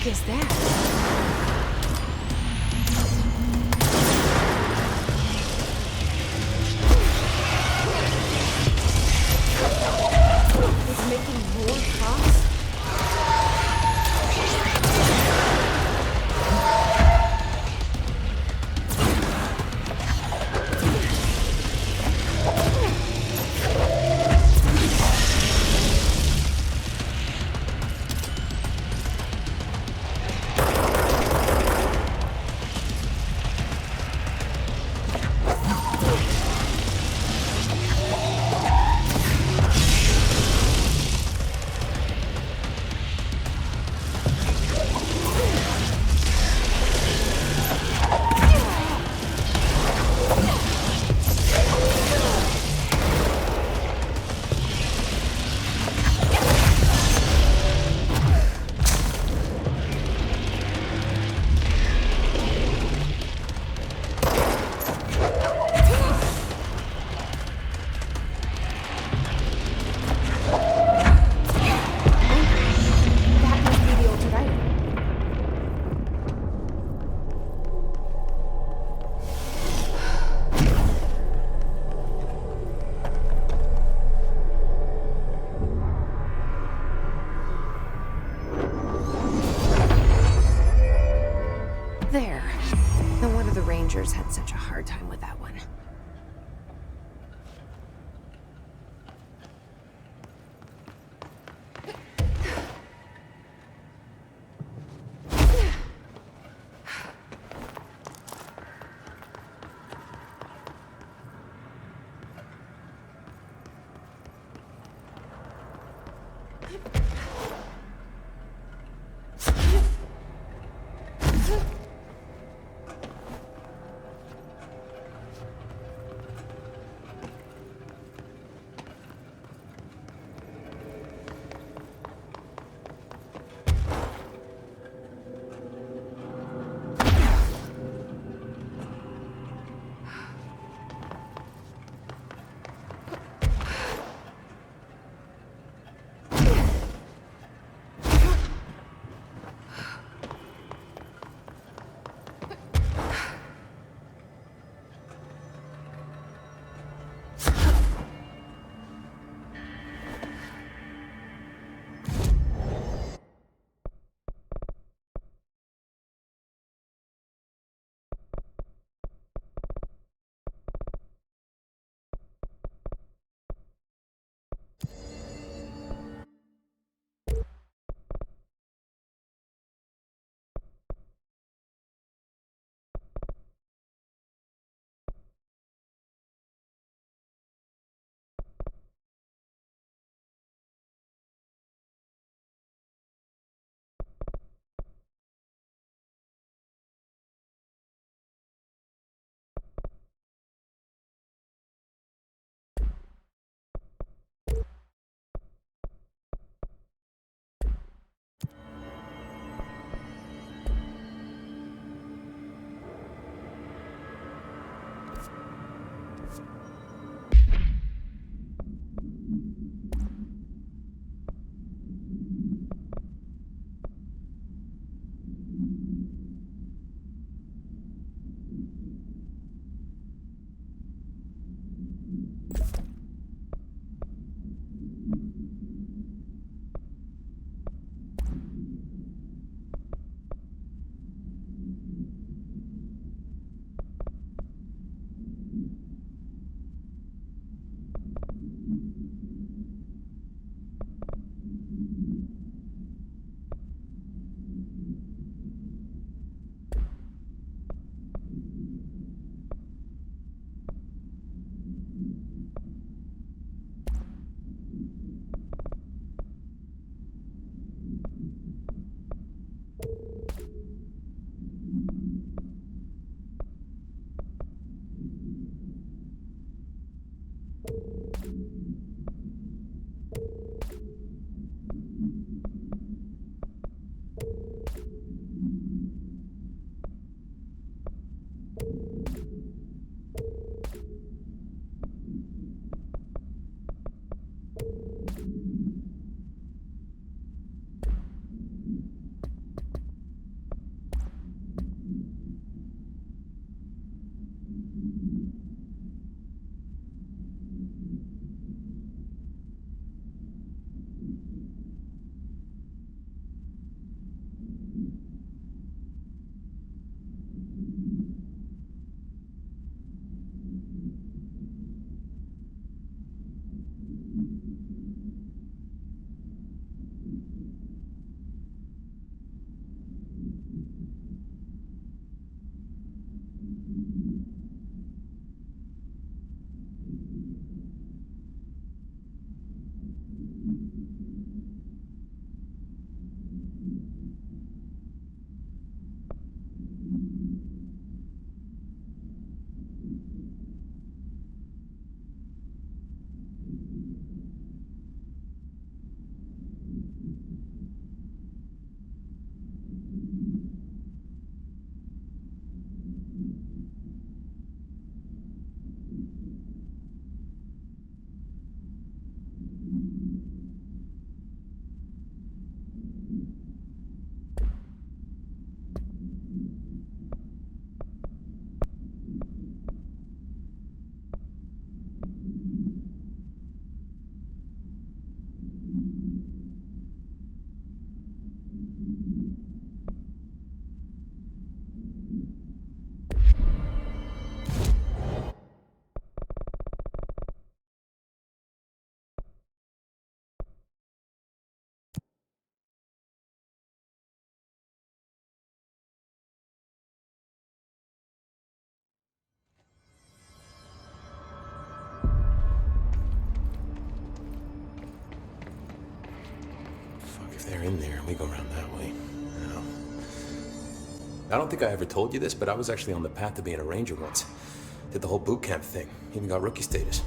heck is that? It's making more cops? There. No wonder the Rangers had such a hard time with that one. If they're in there, we go around that way. No. I don't think I ever told you this, but I was actually on the path to being a ranger once. Did the whole boot camp thing. Even got rookie status.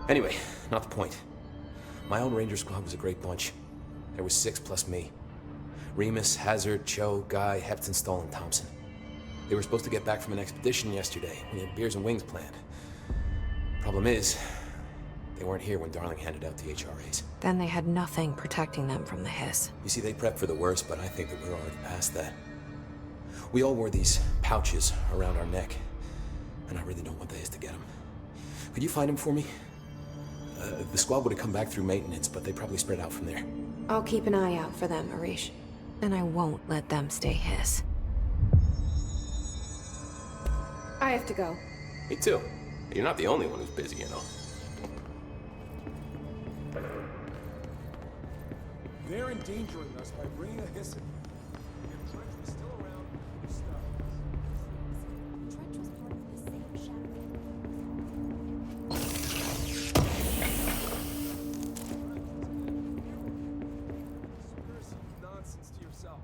Anyway, not the point. My old ranger squad was a great bunch. There was 6 plus me. Remus, Hazard, Cho, Guy, Hepton, Stoll, and Thompson. They were supposed to get back from an expedition yesterday. We had beers and wings planned. Problem is, they weren't here when Darling handed out the HRAs. Then they had nothing protecting them from the hiss. You see, they prepped for the worst, but I think that we're already past that. We all wore these pouches around our neck, and I really don't want the hiss to get them. Could you find them for me? The squad would have come back through maintenance, but they probably spread out from there. I'll keep an eye out for them, Arish. And I won't let them stay hiss. I have to go. Me too. You're not the only one who's busy, you know. They're endangering us by bringing a hiss in. If Trench was still around, we're stuck. Trench was part of the same shadow. Conspiracy nonsense to yourself.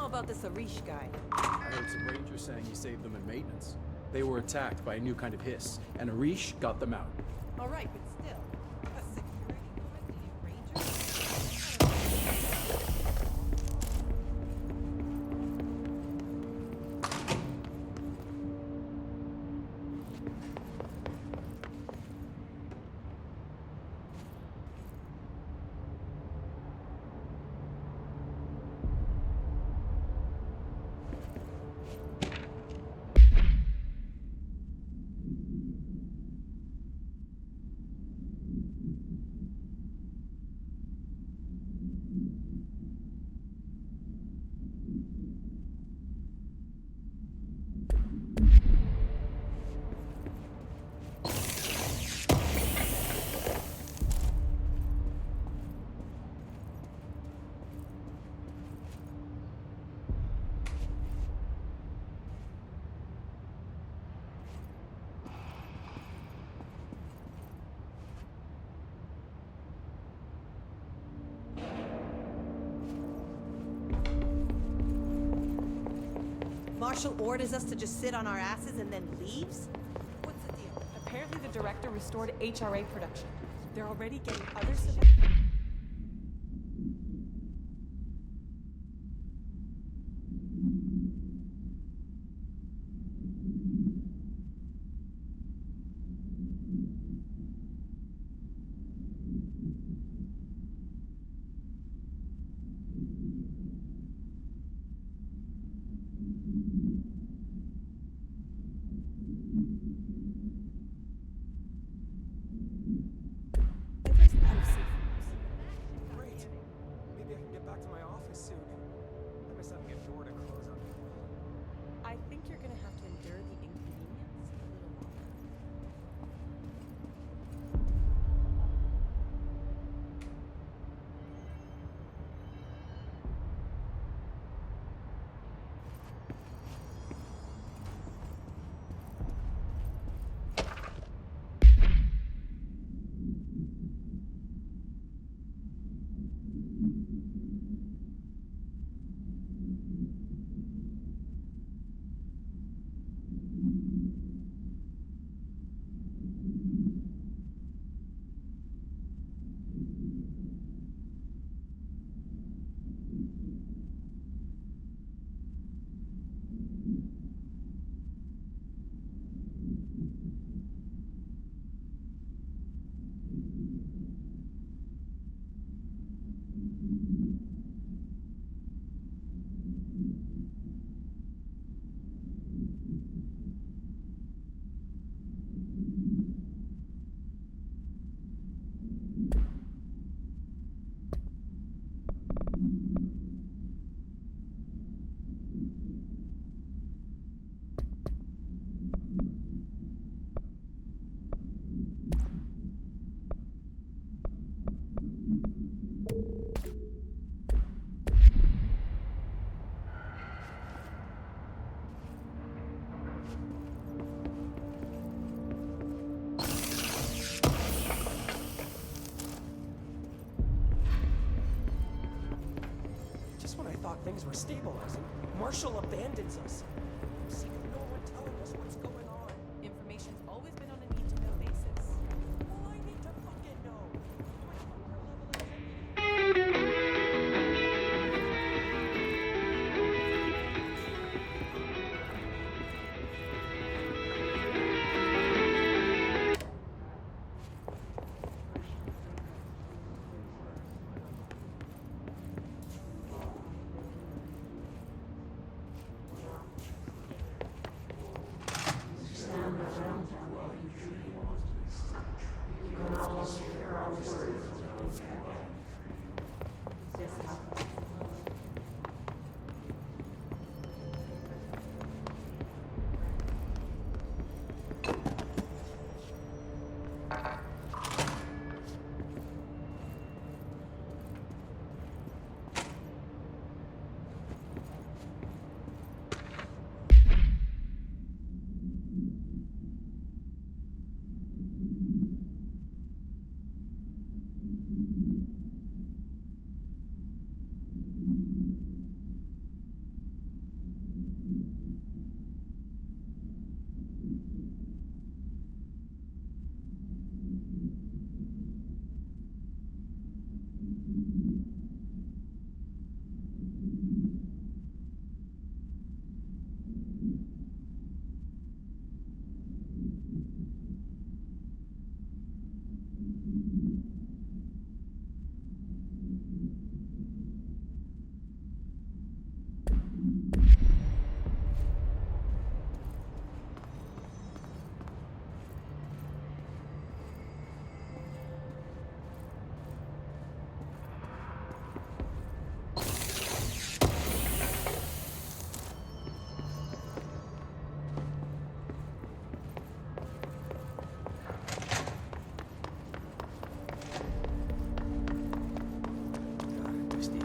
About this Arish guy. I heard some rangers saying he saved them in maintenance. They were attacked by a new kind of hiss, and Arish got them out. All right, but still, a security guard leading rangers? Marshall orders us to just sit on our asses and then leaves? What's the deal? Apparently the director restored HRA production. They're already getting other civilians. things were stabilizing, Marshall abandons us. I'm sick of no one telling us what's going on. Information's always been on a need-to-know basis. Well, I need to fucking know. My hunger level is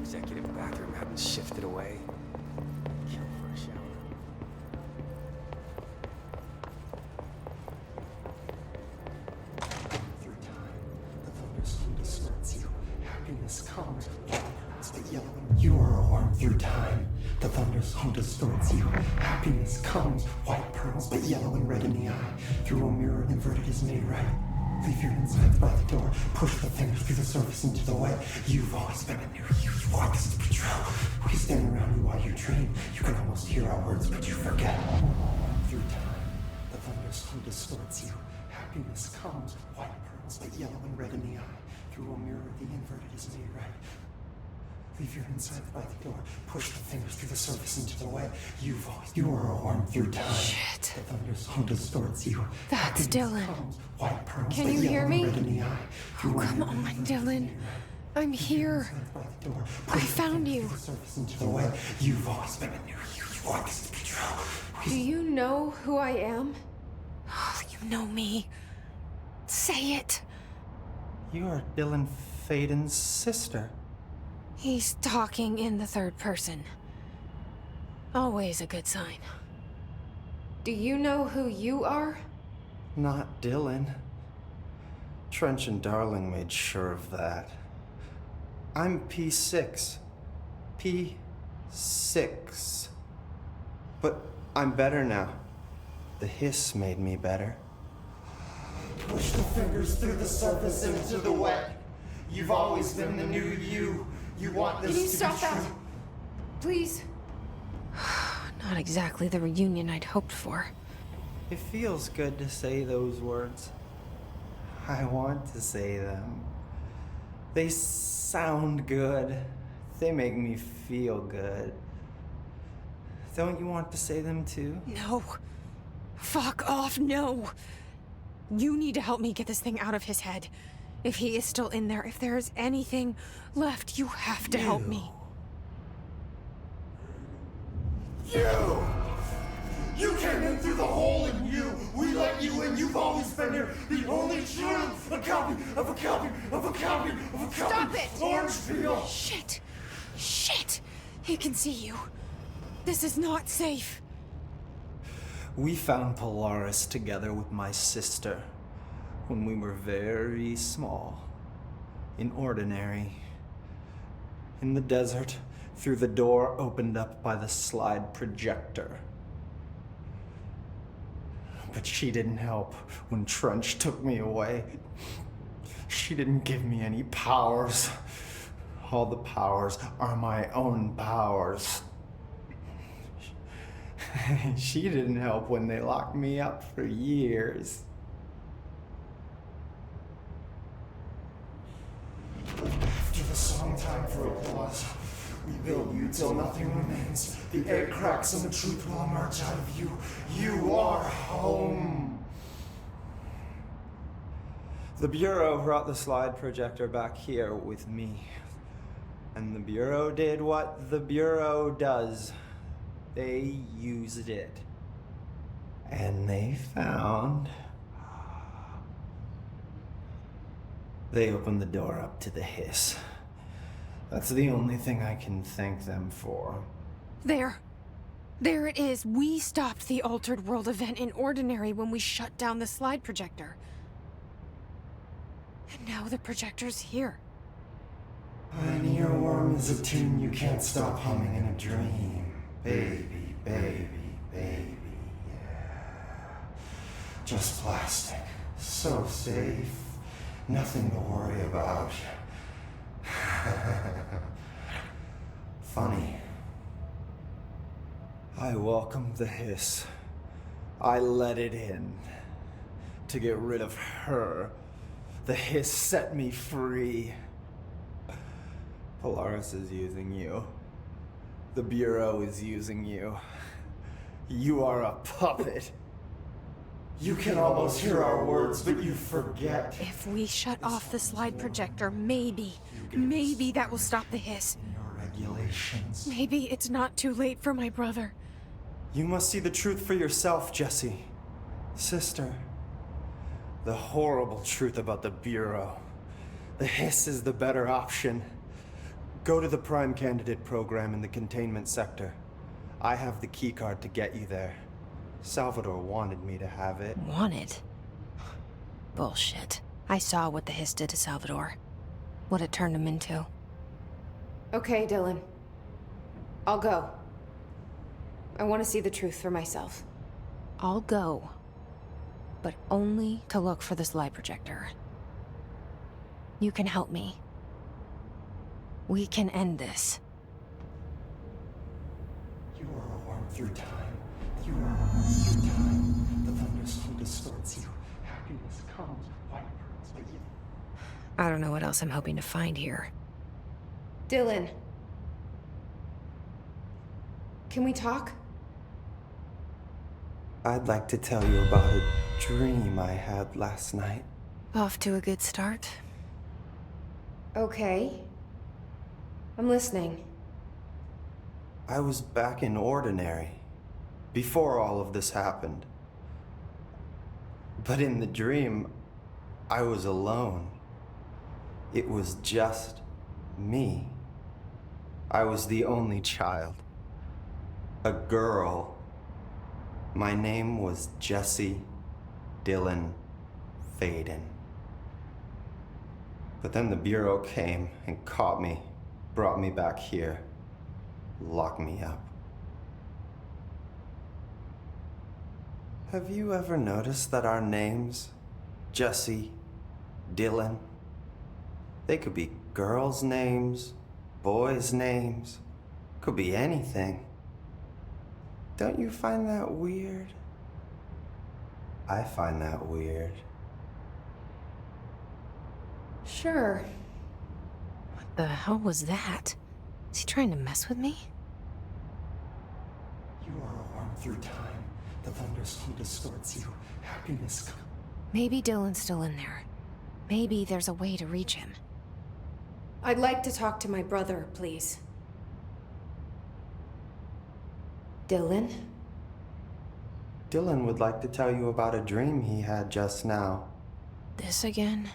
executive bathroom hadn't shifted away. Kill for a shower. Through time, the thunderstorm distorts you. Happiness comes, it's the yellow. You are a worm through time. The thunderstorm distorts you. Happiness comes, white pearls, but yellow and red in the eye. Through a mirror, inverted is made right. Leave your insides by the door. Push the fingers through the surface into the way. You've always been a new you. You want this to be true. We stand around you while you dream. You can almost hear our words, but you forget. Through time, the thunderstorm distorts you. Happiness comes, white pearls, but yellow and red in the eye. Through a mirror, the inverted is made right. Leave your insides by the door. Push the fingers through the surface into the way. You are a worm through time. Shit. The thunderstorm distorts you. That's Dylan. White pearls, Can but you yellow hear and me? red in the eye. Through a Come mirror, on, the inverted is Dylan. made right. I'm Leave your here. insides by the door. I Push the found fingers you. through the surface into the way. You've always been a new you. You want this to be true. Do you know who I am? Oh, you know me. Say it. You are Dylan Faden's sister. He's talking in the third person. Always a good sign. Do you know who you are? Not Dylan. Trench and Darling made sure of that. I'm P6. P6. But I'm better now. The hiss made me better. Push the fingers through the surface into the wet. You've always been the new you. You want this Can you to stop be that? true. Please? Not exactly the reunion I'd hoped for. It feels good to say those words. I want to say them. They sound good. They make me feel good. Don't you want to say them too? No. Fuck off, no. You need to help me get this thing out of his head. If he is still in there, if there is anything left, you have to help me. You came in through the hole in you. We let you in. You've always been here. The only truth. A copy of a copy of a copy of a copy. Stop it! Orange peel. Shit. Shit. He can see you. This is not safe. We found Polaris together with my sister when we were very small, in ordinary, in the desert, through the door opened up by the slide projector. But she didn't help when Trench took me away. She didn't give me any powers. All the powers are my own powers. She didn't help when they locked me up for years. After the song time for applause, we build you till nothing remains. The egg cracks and the truth will emerge out of you. You are home. The Bureau brought the slide projector back here with me. And the Bureau did what the Bureau does. They used it. And they found... They opened the door up to the hiss. That's the only thing I can thank them for. There. There it is. We stopped the Altered World event in Ordinary when we shut down the slide projector. And now the projector's here. An earworm is a tune you can't stop humming in a dream. Baby, baby, baby, yeah. Just plastic. So safe. Nothing to worry about. Funny. I welcomed the hiss. I let it in. To get rid of her. The hiss set me free. Polaris is using you. The Bureau is using you. You are a puppet. You can almost hear our words, but you forget. If we shut off the slide projector, maybe that will stop the hiss. Your regulations. Maybe it's not too late for my brother. You must see the truth for yourself, Jesse. Sister. The horrible truth about the Bureau. The hiss is the better option. Go to the Prime Candidate program in the containment sector. I have the keycard to get you there. Salvador wanted me to have it. Wanted? Bullshit. I saw what the hiss did to Salvador. What it turned him into. Okay, Dylan. I'll go. I want to see the truth for myself. I'll go. But only to look for the slide projector. You can help me. We can end this. You are a worm through time. You are a worm through time. The thunderstorm distorts you. Happiness comes, white pearls, but you... I don't know what else I'm hoping to find here. Dylan. Can we talk? I'd like to tell you about a dream I had last night. Off to a good start. Okay. I'm listening. I was back in Ordinary, before all of this happened. But in the dream, I was alone. It was just me. I was the only child. A girl. My name was Jesse Dylan Faden. But then the Bureau came and caught me, brought me back here, locked me up. Have you ever noticed that our names, Jesse, Dylan, they could be girls' names, boys' names, could be anything. Don't you find that weird? I find that weird. Sure. What the hell was that? Is he trying to mess with me? You are a worm through time. The thunderstorm distorts you. Happiness comes. Maybe Dylan's still in there. Maybe there's a way to reach him. I'd like to talk to my brother, please. Dylan? Dylan would like to tell you about a dream he had just now. This again?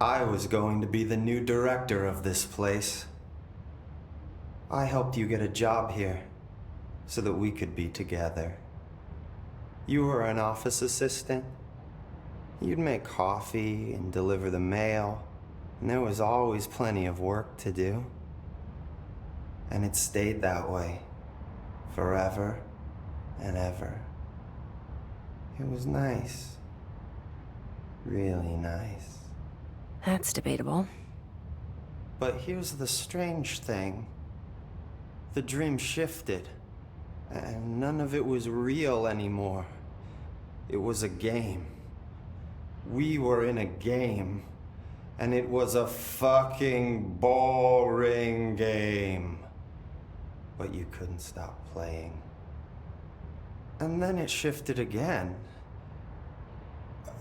I was going to be the new director of this place. I helped you get a job here, so that we could be together. You were an office assistant. You'd make coffee and deliver the mail, and there was always plenty of work to do. And it stayed that way. Forever and ever. It was nice. Really nice. That's debatable. But here's the strange thing. The dream shifted, and none of it was real anymore. It was a game. We were in a game, and it was a fucking boring game. But you couldn't stop playing. And then it shifted again.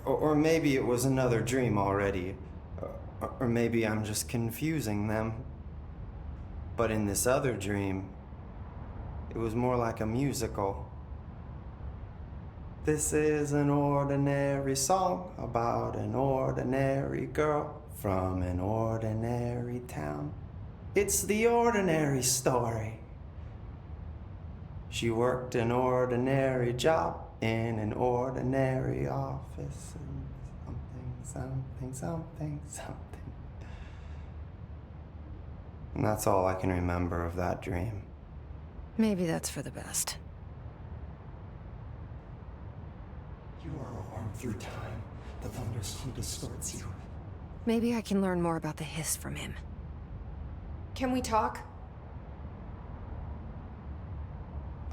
Or maybe it was another dream already. Or maybe I'm just confusing them. But in this other dream, it was more like a musical. This is an ordinary song about an ordinary girl from an ordinary town. It's the ordinary story. She worked an ordinary job in an ordinary office. And something. And that's all I can remember of that dream. Maybe that's for the best. You are a worm through time. The thunderstorm distorts you. Maybe I can learn more about the hiss from him. Can we talk?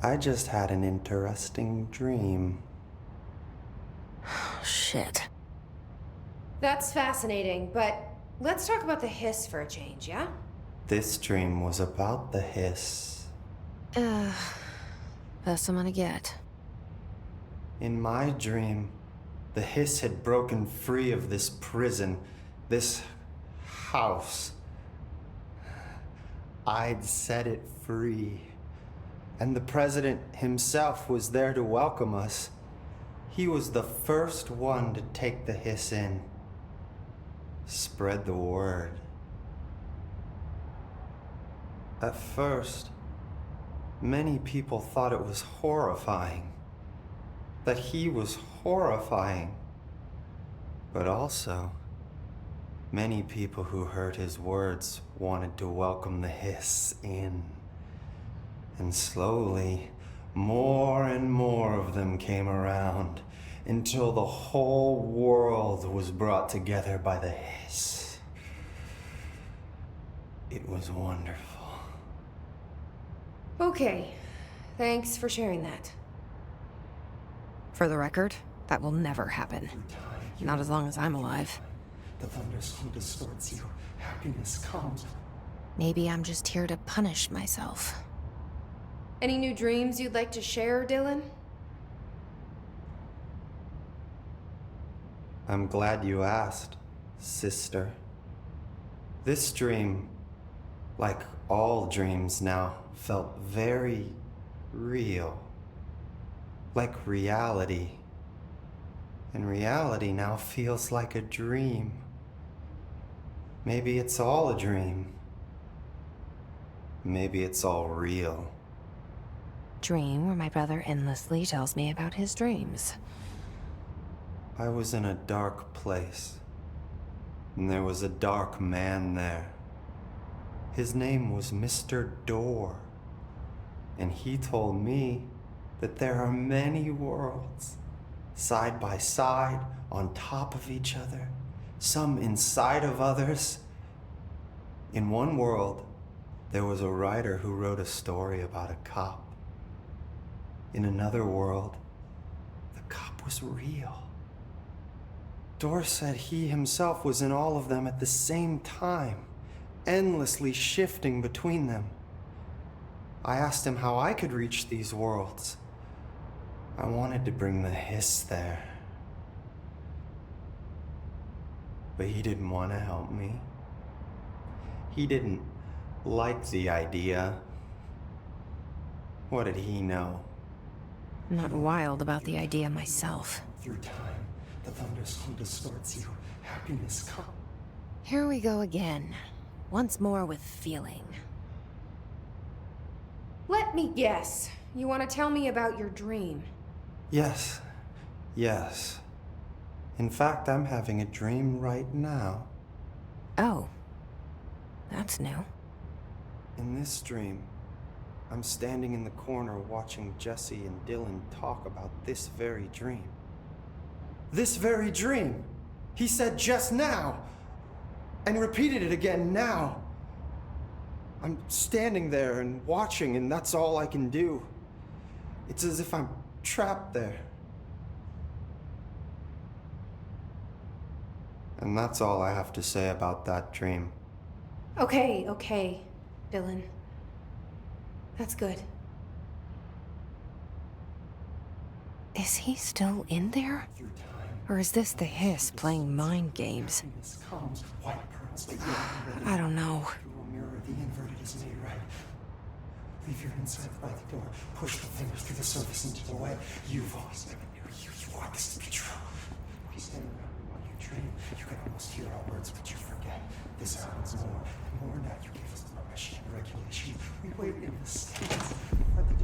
I just had an interesting dream. Shit. That's fascinating, but let's talk about the hiss for a change, yeah? This dream was about the hiss. Best I'm gonna get. In my dream, the hiss had broken free of this prison, this house. I'd set it free. And the president himself was there to welcome us. He was the first one to take the hiss in. Spread the word. At first, many people thought it was horrifying. That he was horrifying. But also, many people who heard his words wanted to welcome the hiss in. And slowly, more and more of them came around until the whole world was brought together by the hiss. It was wonderful. Okay, thanks for sharing that. For the record, that will never happen. Not as long as I'm alive. The thunderstorm distorts you. Happiness comes. Maybe I'm just here to punish myself. Any new dreams you'd like to share, Dylan? I'm glad you asked, sister. This dream, like all dreams now, felt very real. Like reality. And reality now feels like a dream. Maybe it's all a dream. Maybe it's all real. Dream where my brother endlessly tells me about his dreams. I was in a dark place, and there was a dark man there. His name was Mr. Door, and he told me that there are many worlds, side by side, on top of each other, some inside of others. In one world, there was a writer who wrote a story about a cop. In another world, the cop was real. Door said he himself was in all of them at the same time, endlessly shifting between them. I asked him how I could reach these worlds. I wanted to bring the hiss there. But he didn't want to help me. He didn't like the idea. What did he know? I'm not wild about the idea myself. Through time, the thunderstorm distorts you. Happiness comes. Here we go again. Once more with feeling. Let me guess. You want to tell me about your dream? Yes. In fact, I'm having a dream right now. Oh. That's new. In this dream, I'm standing in the corner watching Jesse and Dylan talk about this very dream. This very dream! He said just now! And repeated it again now! I'm standing there and watching, and that's all I can do. It's as if I'm trapped there. And that's all I have to say about that dream. Okay, Dylan. That's good. Is he still in there? Or is this the hiss playing mind games? I don't know. The inverted is made right. Leave your inside by the door. Push the fingers through the surface into the way. You've always been near you. You want this to be true. We stand around you while you dream. You can almost hear our words, but you forget. This happens more and more now. You gave us the permission and regulation. We wait in the stands. Let the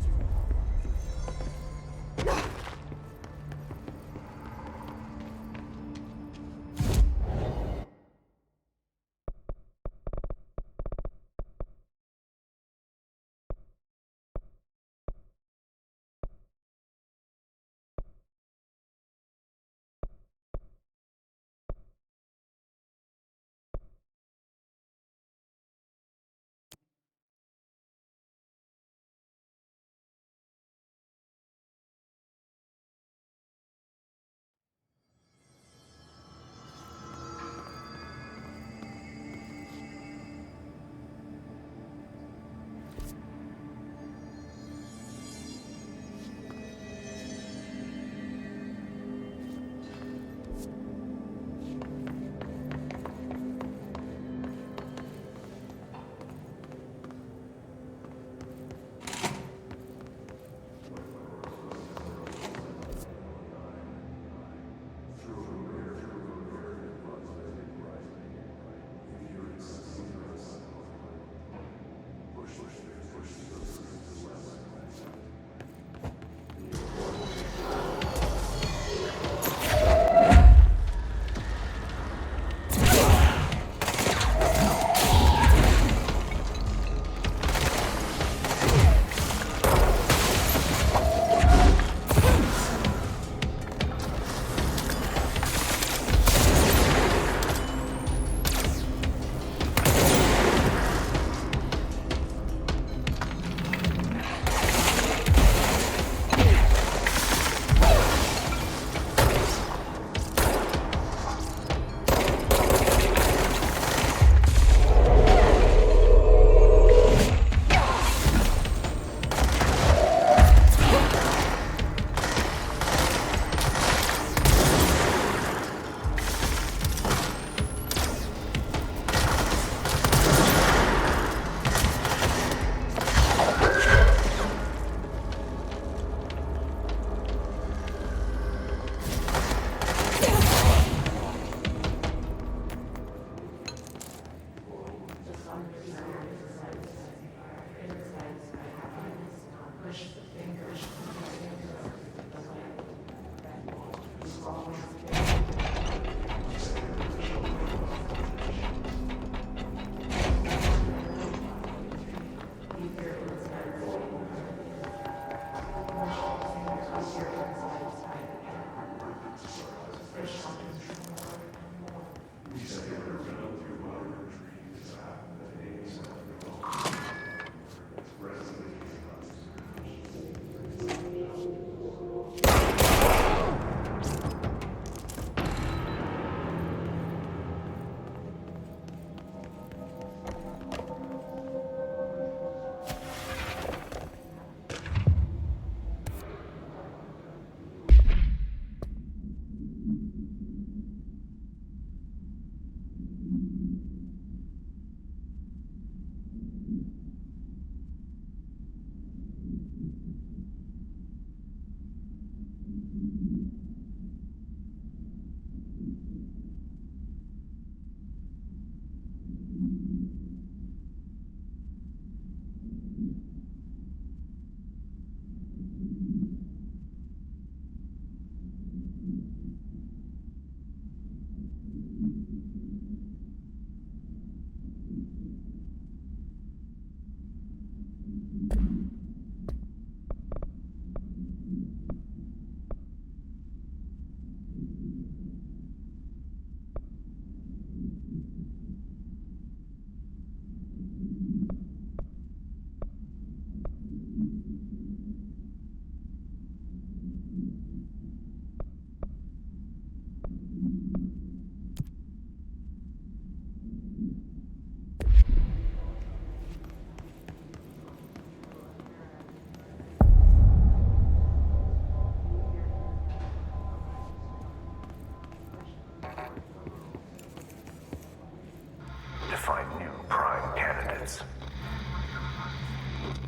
to find new prime candidates.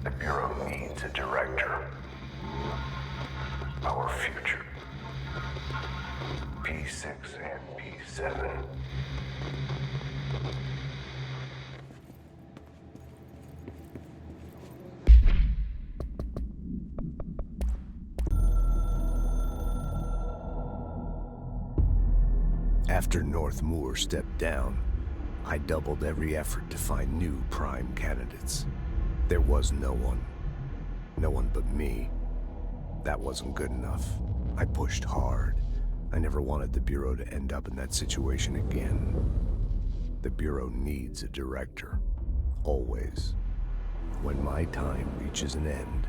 The Bureau needs a director. Our future. P6 and P7. After North Moore stepped down, I doubled every effort to find new prime candidates. There was no one. No one but me. That wasn't good enough. I pushed hard. I never wanted the Bureau to end up in that situation again. The Bureau needs a director. Always. When my time reaches an end,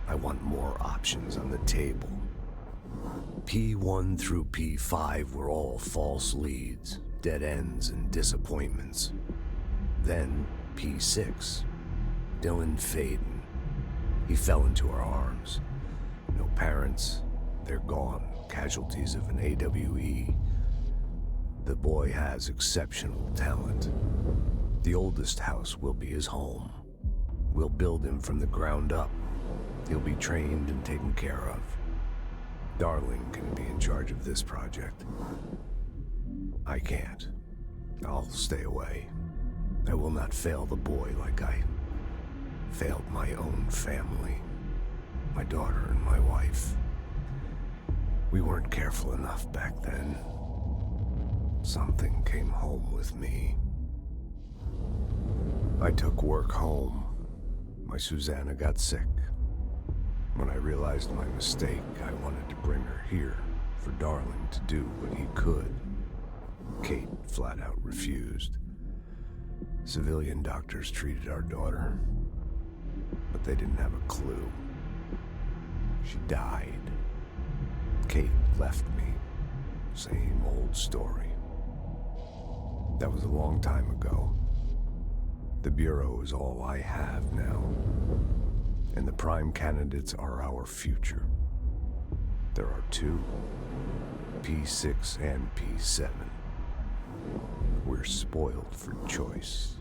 I want more options on the table. P1 through P5 were all false leads, dead ends, and disappointments. Then P6, Dylan Faden. He fell into our arms. No parents, they're gone, casualties of an AWE. The boy has exceptional talent. The oldest house will be his home. We'll build him from the ground up. He'll be trained and taken care of. Darling can be in charge of this project. I can't. I'll stay away. I will not fail the boy like I failed my own family. My daughter and my wife. We weren't careful enough back then. Something came home with me. I took work home. My Susanna got sick. When I realized my mistake, I wanted to bring her here for Darling to do what he could. Kate flat out refused. Civilian doctors treated our daughter, but they didn't have a clue. She died. Kate left me. Same old story. That was a long time ago. The Bureau is all I have now. And the prime candidates are our future. There are two, P6 and P7. We're spoiled for choice.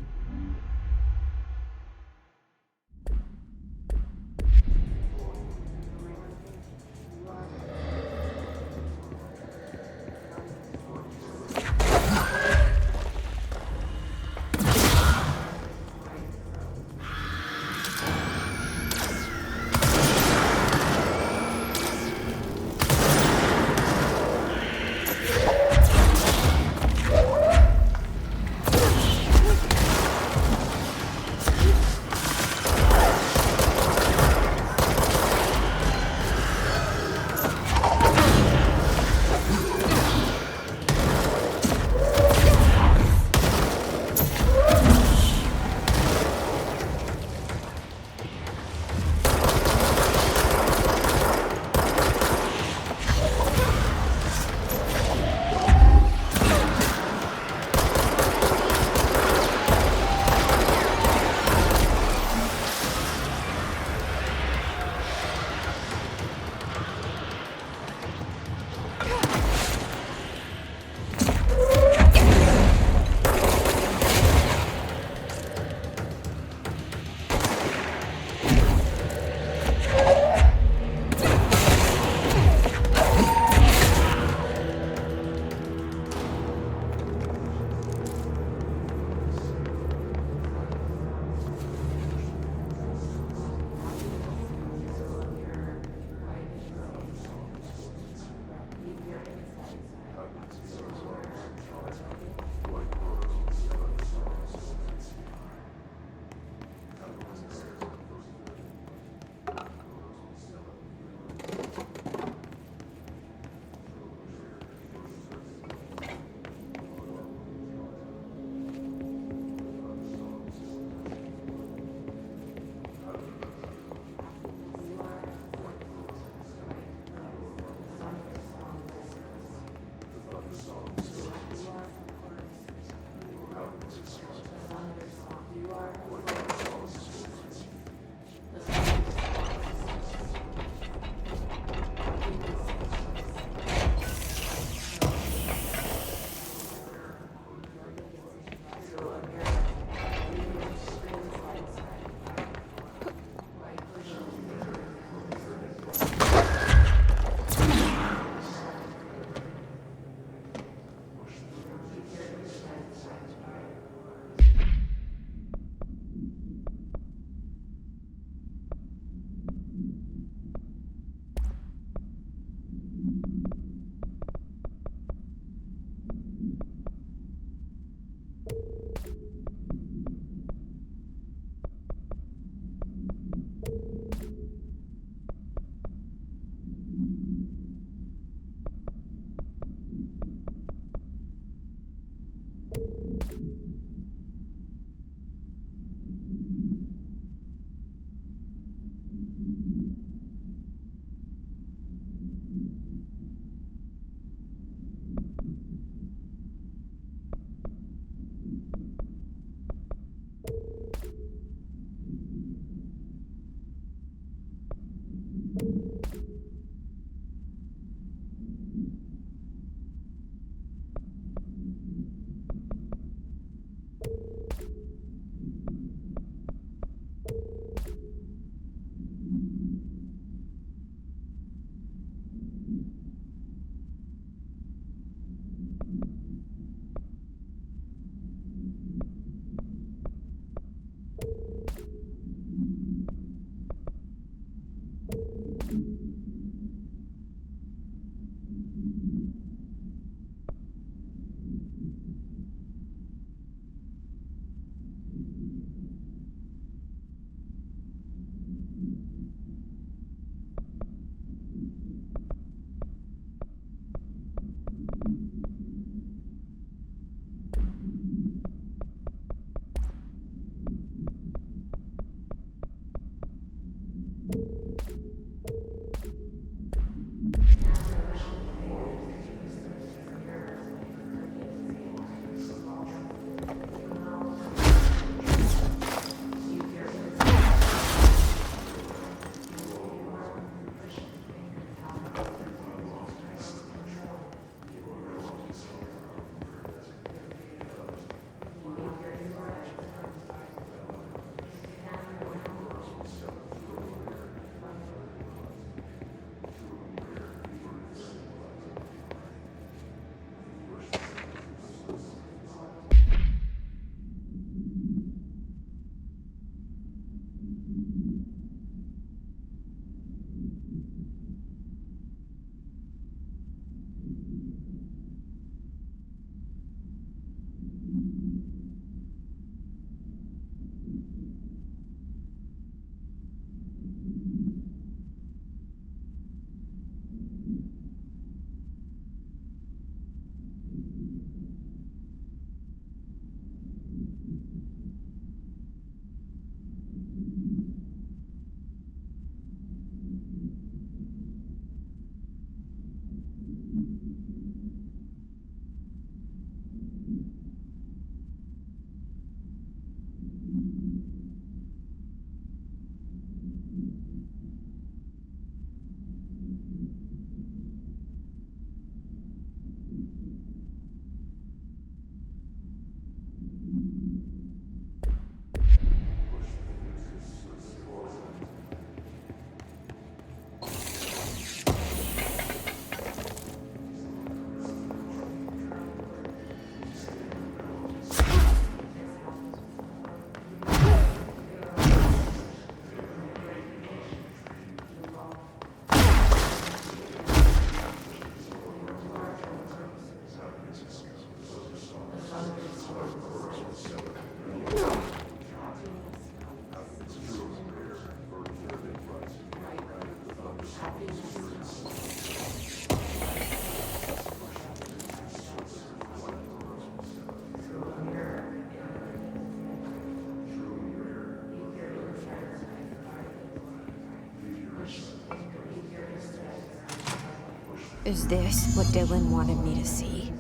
Is this what Dylan wanted me to see?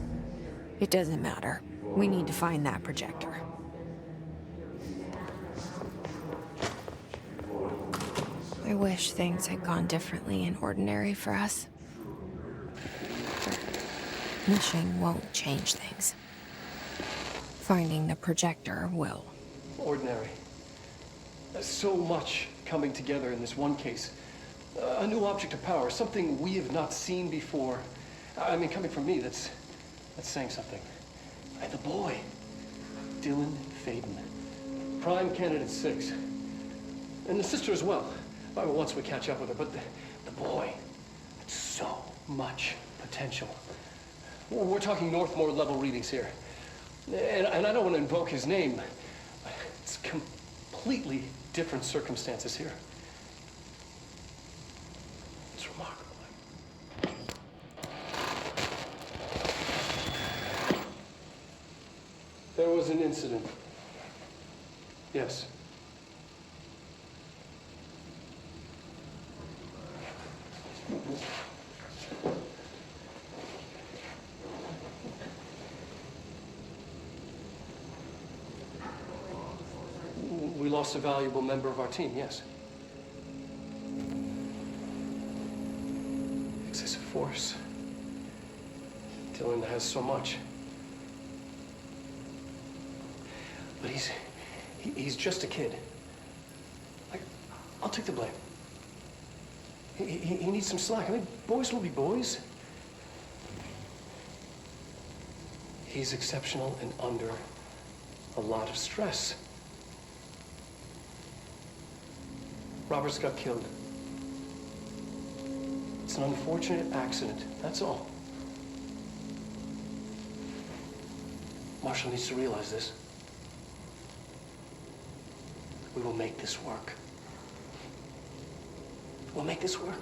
It doesn't matter. We need to find that projector. I wish things had gone differently in Ordinary for us. Wishing won't change things. Finding the projector will. Ordinary. There's so much coming together in this one case. A new object of power, something we have not seen before. I mean, coming from me, that's saying something. And the boy, Dylan Faden, prime candidate 6. And the sister as well. Once we catch up with her, but the boy, so much potential. We're talking Northmore level readings here. And I don't want to invoke his name. It's completely different circumstances here. It's remarkable. There was an incident. Yes. We lost a valuable member of our team, yes. Excessive force. Dylan has so much. But he's just a kid. I'll take the blame. He needs some slack. I mean, boys will be boys. He's exceptional and under a lot of stress. Roberts got killed. It's an unfortunate accident, that's all. Marshall needs to realize this. We will make this work. We'll make this work.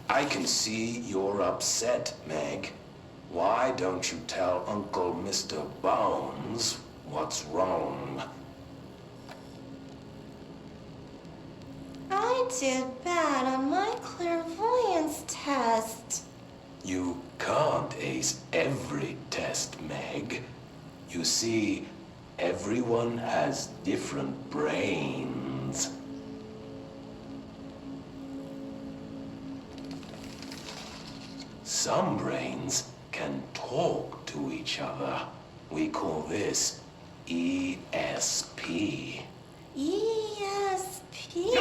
I can see you're upset, Meg. Why don't you tell Uncle Mr. Bones what's wrong? I did bad on my clairvoyance test. You can't ace every test, Meg. You see, everyone has different brains. Some brains can talk to each other. We call this ESP. ESP?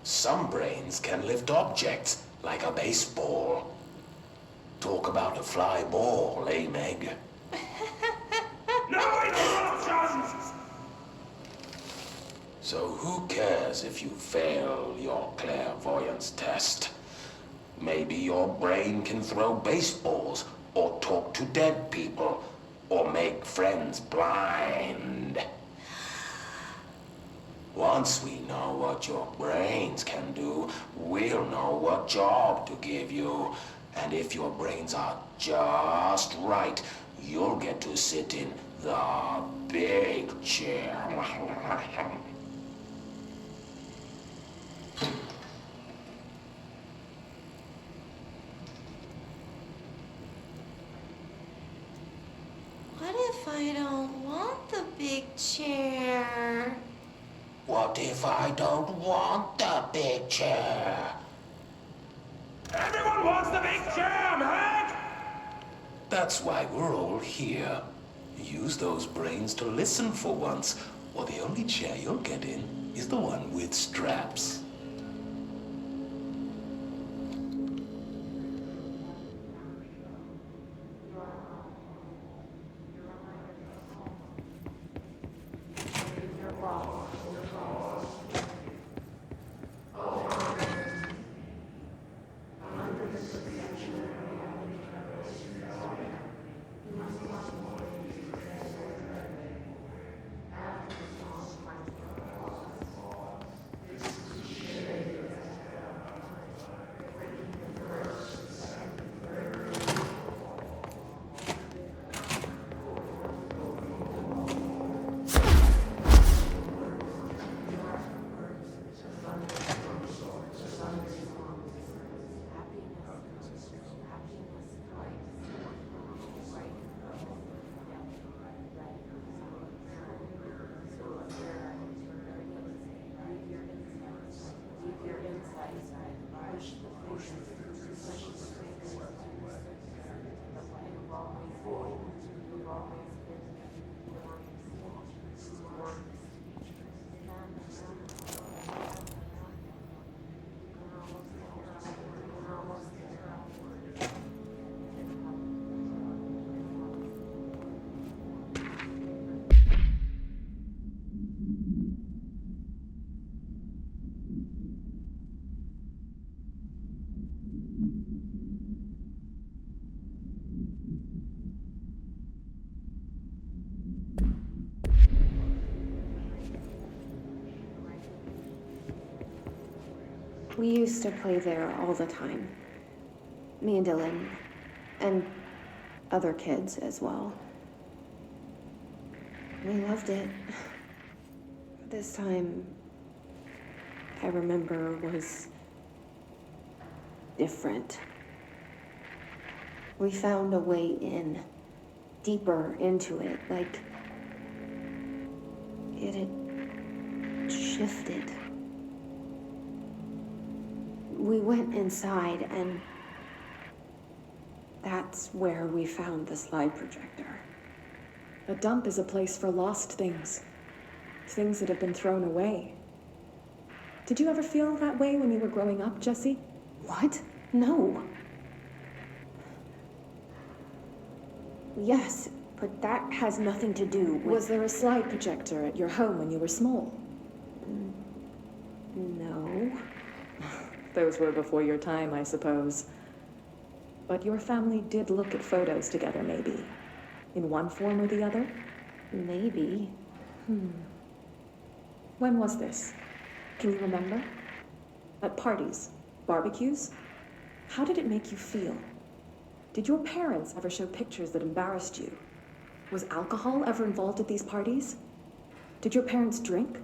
Some brains can lift objects, like a baseball. Talk about a fly ball, eh, Meg? No interruptions! So who cares if you fail your clairvoyance test? Maybe your brain can throw baseballs, or talk to dead people, or make friends blind. Once we know what your brains can do, we'll know what job to give you. And if your brains are just right, you'll get to sit in the big chair. What if I don't want the big chair? What if I don't want the big chair? Everyone wants the big chair, Meg! That's why we're all here. Use those brains to listen for once, or the only chair you'll get in is the one with straps. We used to play there all the time. Me and Dylan, and other kids as well. We loved it. This time, I remember, was different. We found a way in, deeper into it, like it had shifted. We went inside, and that's where we found the slide projector. A dump is a place for lost things. Things that have been thrown away. Did you ever feel that way when you were growing up, Jesse? What? No. Yes, but that has nothing to do with... Was there a slide projector at your home when you were small? No. Those were before your time, I suppose. But your family did look at photos together, maybe. In one form or the other? Maybe. When was this? Can you remember? At parties, barbecues? How did it make you feel? Did your parents ever show pictures that embarrassed you? Was alcohol ever involved at these parties? Did your parents drink?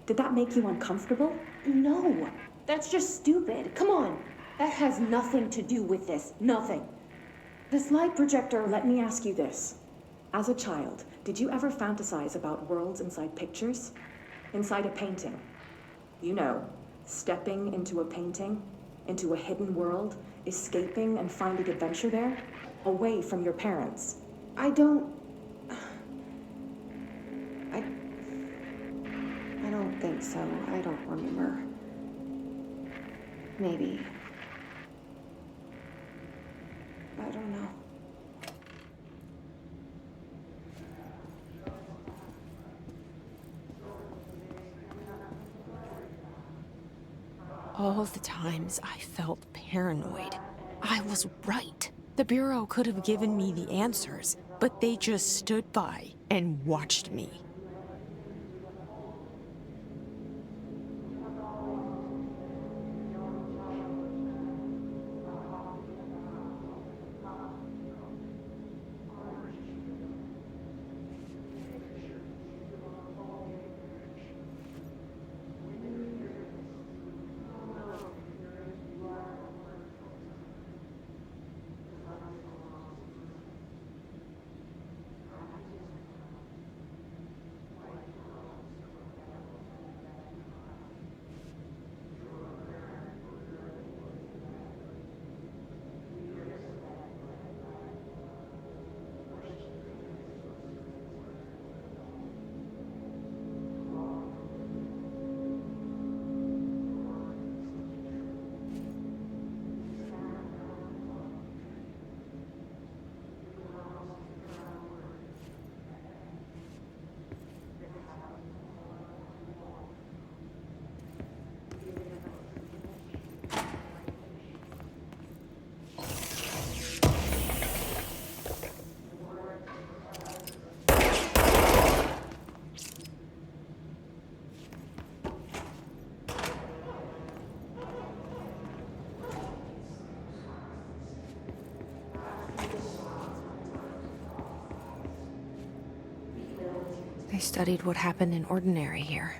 Did that make you uncomfortable? No, that's just stupid. Come on. That has nothing to do with this. Nothing. The slide projector, let me ask you this. As a child, did you ever fantasize about worlds inside pictures? Inside a painting? You know, stepping into a painting, into a hidden world, escaping and finding adventure there, away from your parents. I don't think so. I don't remember. Maybe. I don't know. All the times I felt paranoid, I was right. The Bureau could have given me the answers, but they just stood by and watched me. They studied what happened in Ordinary here.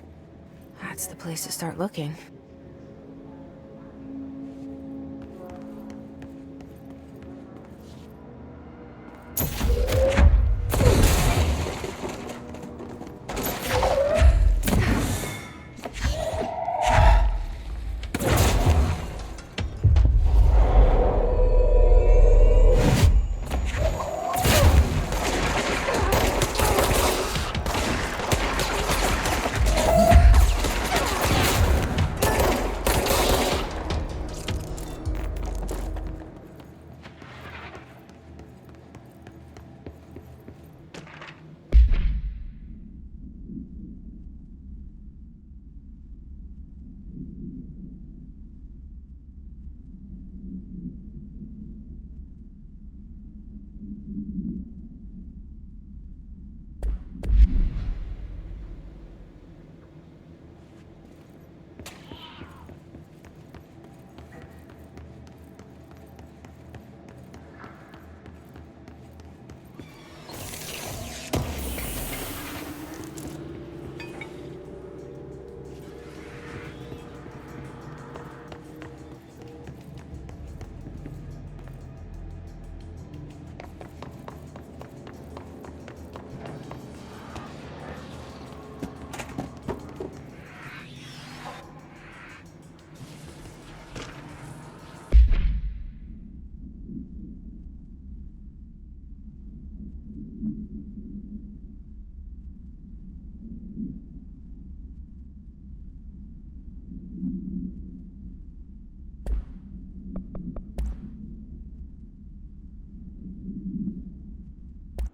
That's the place to start looking.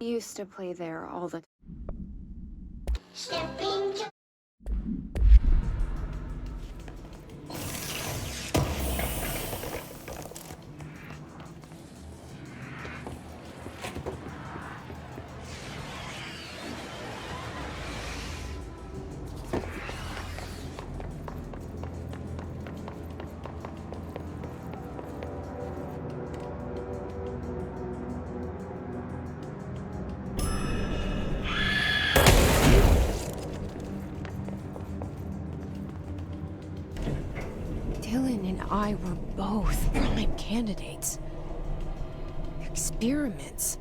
We used to play there all the Stepping to Dylan and I were both prime candidates. Experiments.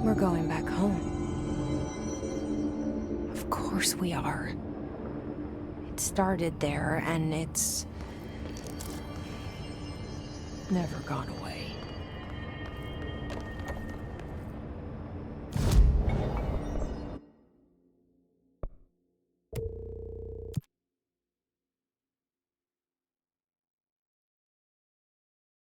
We're going back home. Of course we are. It started there, and it's never gone away.